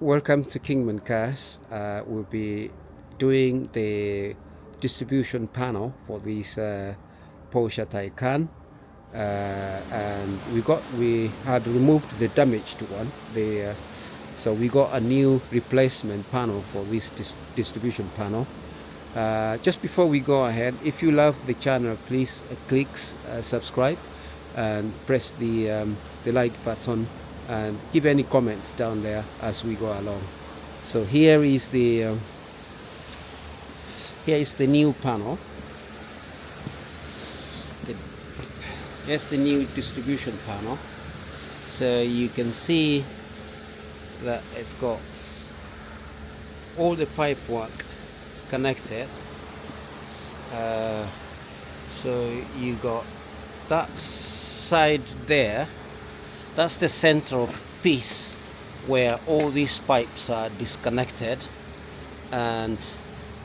Welcome to Kingman Cast. We'll be doing the distribution panel for this Porsche Taycan, and we had removed the damaged one. So we got a new replacement panel for this distribution panel. Just before we go ahead, if you love the channel, please click subscribe and press the like button and give any comments down there as we go along. So here is the new panel. Here's the new distribution panel. So you can see that it's got all the pipe work connected. So you got that side there. That's the central piece where all these pipes are disconnected, and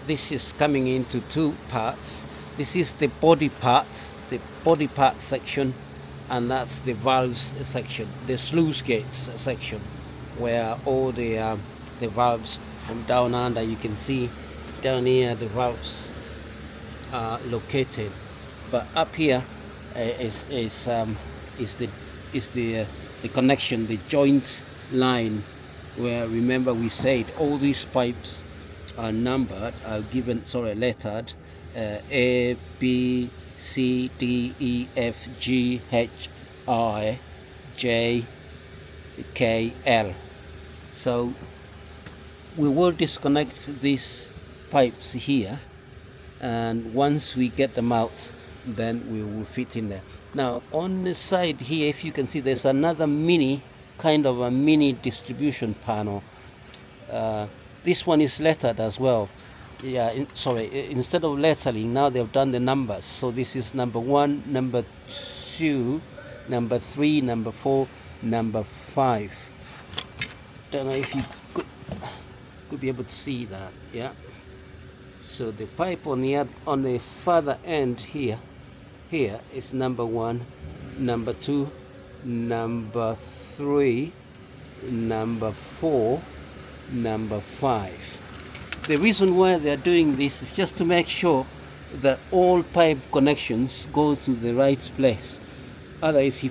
this is coming into two parts. This is the body part section, and that's the valves section, the sluice gates section, where all the valves from down under, you can see down here the valves are located. But up here is the connection, the joint line, where, remember, we said all these pipes are numbered, lettered, A, B, C, D, E, F, G, H, I, J, K, L. So we will disconnect these pipes here, and once we get them out, then we will fit in there. Now on the side here, if you can see, there's another kind of a mini distribution panel. This one is lettered as well. Instead of lettering, now they've done the numbers. So this is number 1, number 2, number 3, number 4, number 5. Don't know if you could be able to see that. Yeah. So the pipe on the further end here is number 1, number 2, number 3, number 4, number 5. The reason why they are doing this is just to make sure that all pipe connections go to the right place. Otherwise,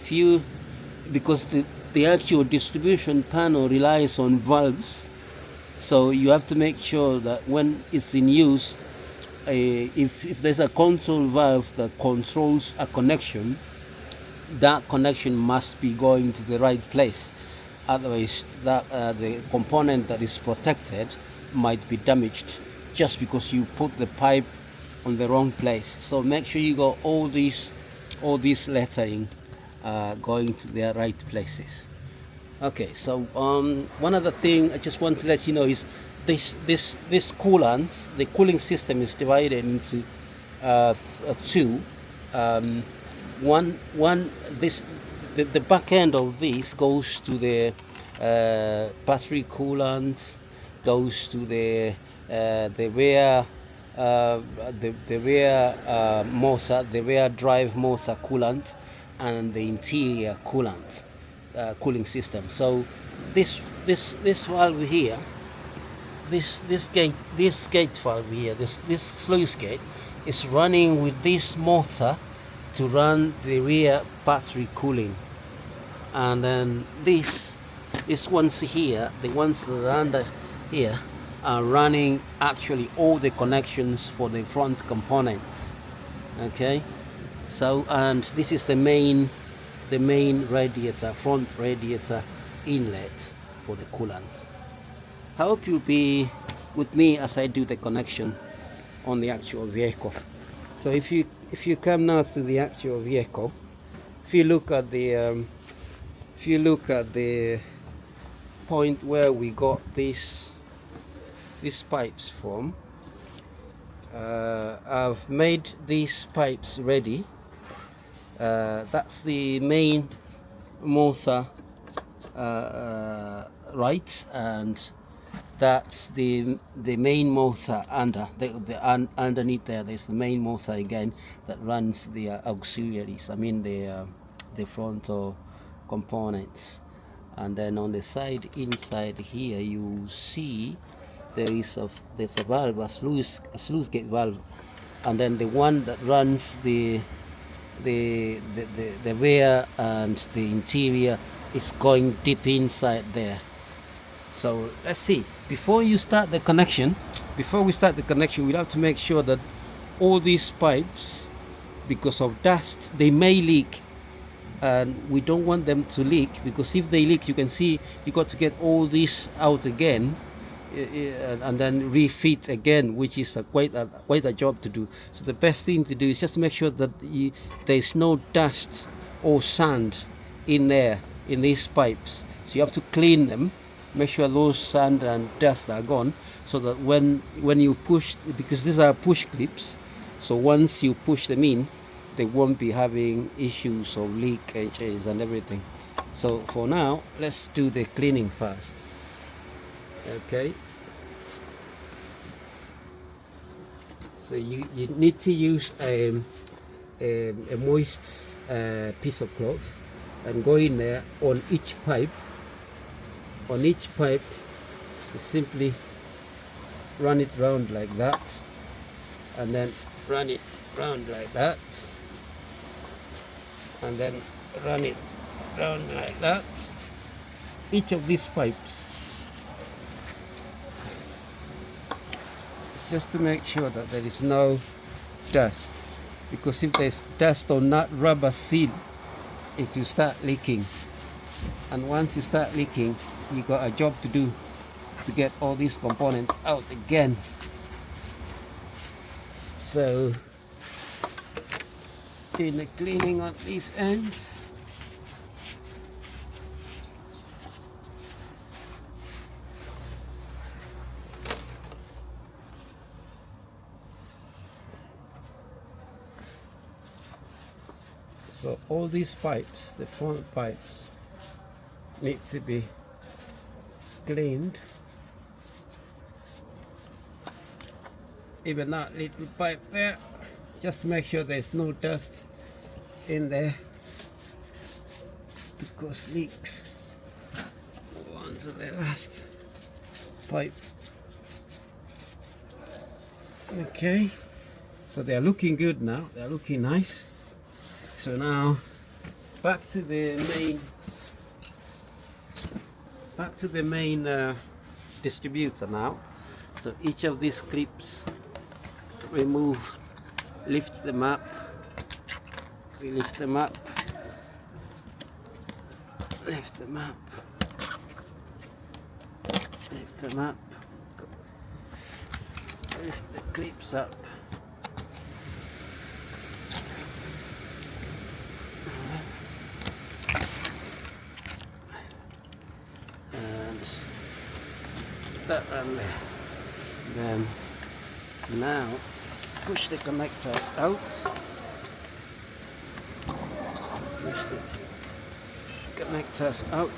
because the actual distribution panel relies on valves, so you have to make sure that when it's in use, if there's a control valve that controls a connection, that connection must be going to the right place. Otherwise, the component that is protected might be damaged just because you put the pipe on the wrong place. So make sure you got all these lettering going to their right places. Okay, so one other thing I just want to let you know is this coolant, the cooling system is divided into two. The back end of this goes to the battery coolant, goes to the rear motor, the rear drive motor coolant, and the interior coolant cooling system. So this valve here, this gate valve here, this sluice gate is running with this motor to run the rear battery cooling, and then these ones here, the ones that are under here, are running actually all the connections for the front components. Okay, so, and this is the main radiator, front radiator inlet for the coolant. I hope you'll be with me as I do the connection on the actual vehicle. So if you come now to the actual vehicle, if you look at the point where we got these pipes from, I've made these pipes ready. That's the main motor right, and that's the main motor underneath there. There's the main motor again that runs the auxiliaries, I mean the frontal components. and then on the side inside here you see there's a valve, a sluice gate valve, and then the one that runs the rear and the interior is going deep inside there. So let's see, before we start the connection, we'll have to make sure that all these pipes, because of dust, they may leak, and we don't want them to leak, because if they leak, you can see you got to get all this out again and then refit again, which is quite a job to do. So the best thing to do is just to make sure that there's no dust or sand in there in these pipes. So you have to clean them, make sure those sand and dust are gone, so that when you push, because these are push clips, so once you push them in, they won't be having issues of leakages and everything. So for now, let's do the cleaning first. Okay, so you need to use a moist piece of cloth and go in there on each pipe. On each pipe, you simply run it round like that, and then run it round like that, and then run it round like that. Each of these pipes, it's just to make sure that there is no dust, because if there's dust on that rubber seal, it will start leaking, and once you start leaking, you got a job to do to get all these components out again. So doing the cleaning on these ends. So all these pipes, the front pipes, need to be cleaned. Even that little pipe there, just to make sure there's no dust in there to cause leaks. Move on to the last pipe. Okay, so they're looking good now, they're looking nice. So now back to the main distributor now. So each of these clips, remove, lift them up, we lift them up, lift them up, lift them up, lift the clips up. That one there. Then now push the connectors out. Push the connectors out.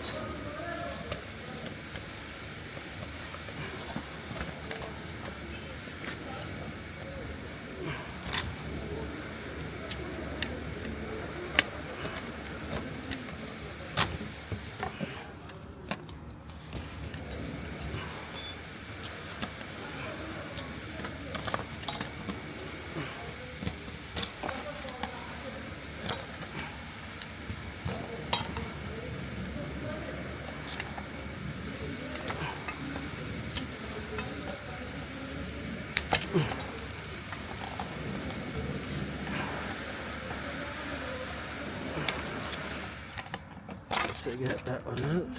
So get that one out.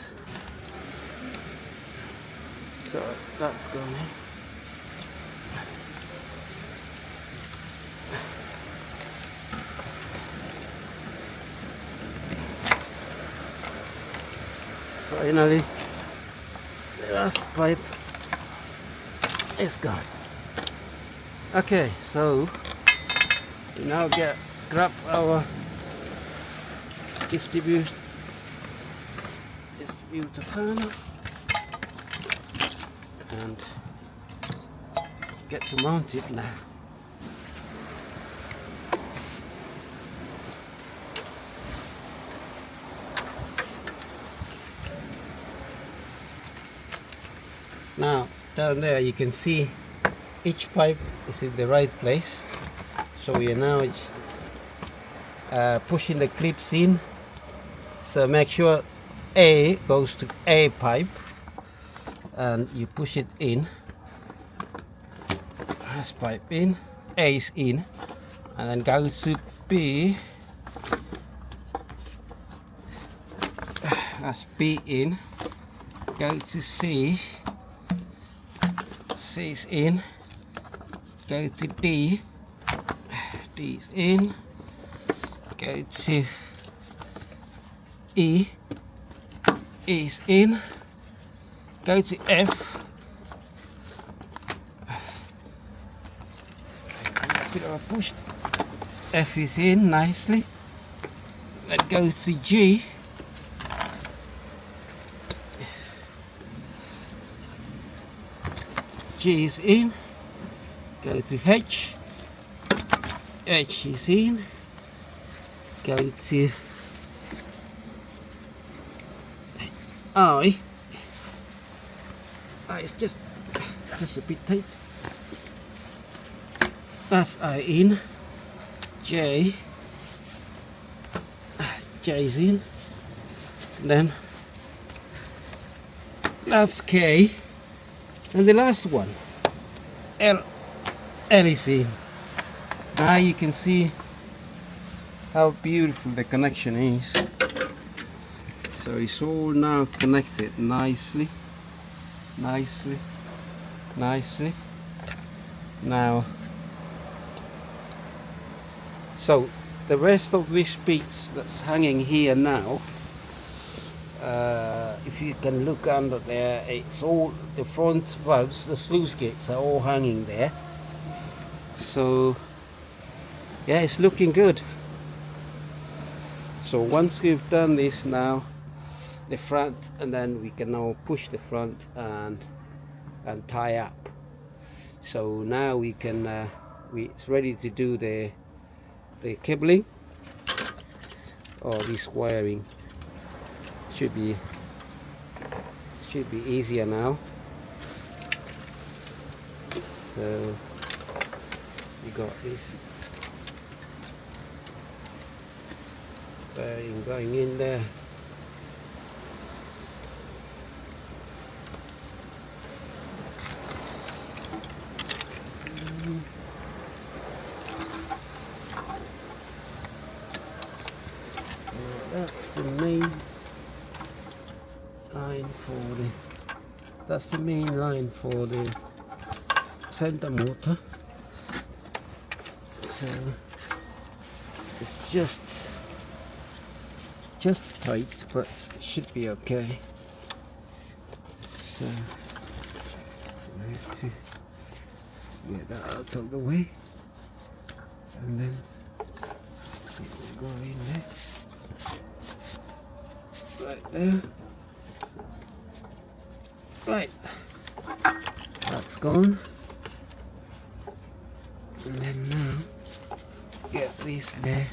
So that's gone in. Finally, the last pipe is gone. Okay, so we now grab our distributor panel and get to mount it now. Now down there you can see each pipe is in the right place, so we are now pushing the clips in. So make sure A goes to A pipe and you push it in. This pipe in, A is in, and then go to B. That's B in. Go to C. C is in. Go to D. D is in. Go to E. E is in. Go to F. Bit of a push. F is in nicely. Then go to G. G is in. Go to H. H is in. Go to I. I is just a bit tight. That's I in. J. J is in. Then that's K. And the last one, L. L is in. Now you can see how beautiful the connection is. So it's all now connected nicely. Nicely. Now, so the rest of these bits that's hanging here now, if you can look under there, it's all the front valves, the sluice gates are all hanging there. So yeah, it's looking good. So once we've done this now, the front, and then we can now push the front and tie up. So now we can it's ready to do the cabling or this wiring. Should be easier now. So we got this bearing going in there. That's the main line for the center motor. So it's just tight, but it should be okay. So let's get that out of the way, and then it will go in there. Right there. Right, that's gone. And then now get this there.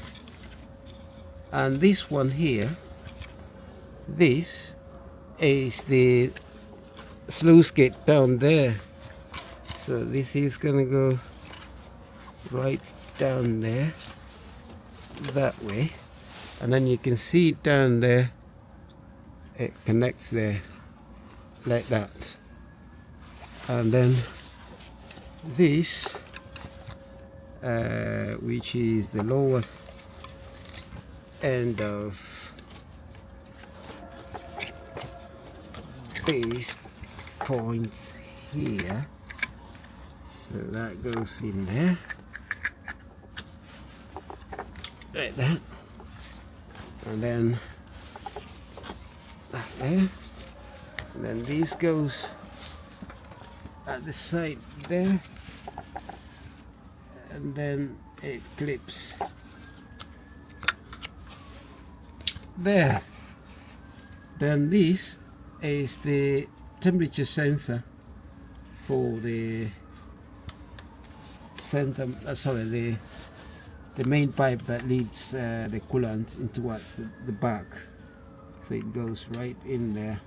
And this one here, this is the sluice gate down there. So this is gonna go right down there, that way. And then you can see it down there. It connects there like that, and then this which is the lowest end of these points here, so that goes in there like that, and then that there, and then this goes at the side there, and then it clips there. Then this is the temperature sensor for the center, the main pipe that leads the coolant into the back. So it goes right in there,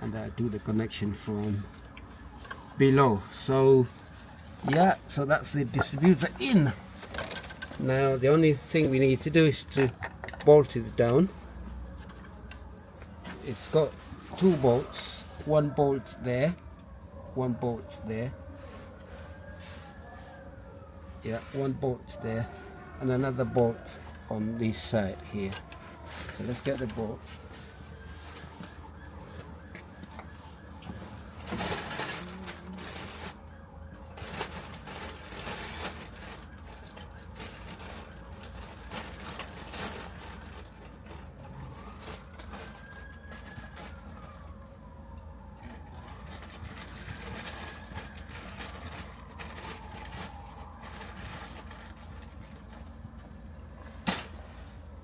and I'll do the connection from below. So yeah, so that's the distributor in. Now the only thing we need to do is to bolt it down. It's got 2 bolts, 1 bolt there, 1 bolt there, yeah, 1 bolt there, and another bolt on this side here. So let's get the bolts.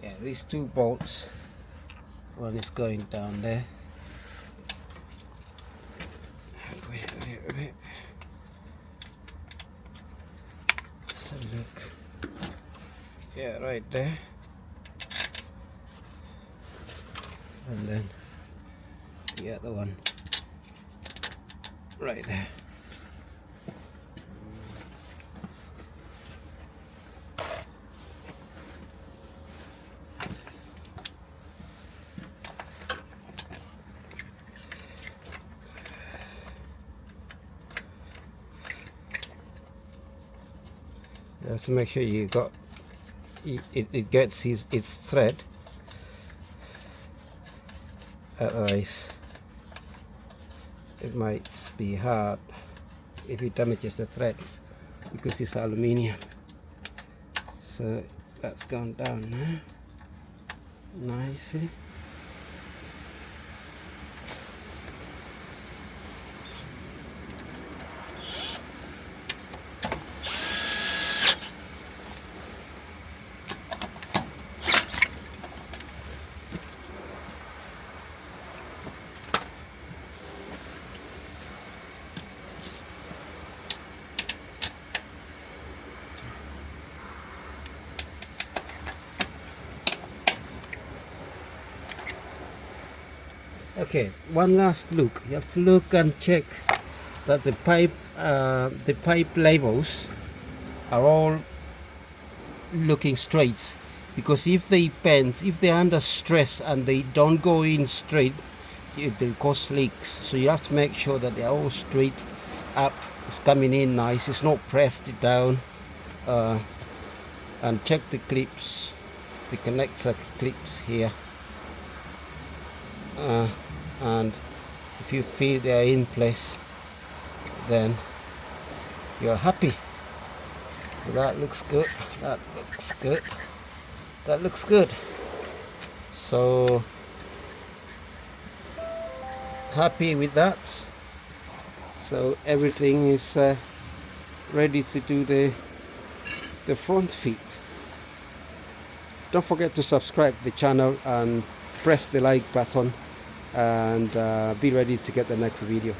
Yeah, these 2 bolts, one is going down there. Wait. Let's have a look. Yeah, right there. And then the other one right there. You have to make sure you got it gets its thread, otherwise it might be hard if it damages the threads because it's aluminium. So that's gone down now nicely. Okay, one last look. You have to look and check that the pipe levels are all looking straight, because if they bend, if they're under stress and they don't go in straight, they cause leaks. So you have to make sure that they're all straight up, it's coming in nice, it's not pressed down, and check the clips, the connector clips here. And if you feel they are in place, then you're happy. So that looks good, that looks good, that looks good. So happy with that. So everything is ready to do the front feet. Don't forget to subscribe to the channel and press the like button, and be ready to get the next video.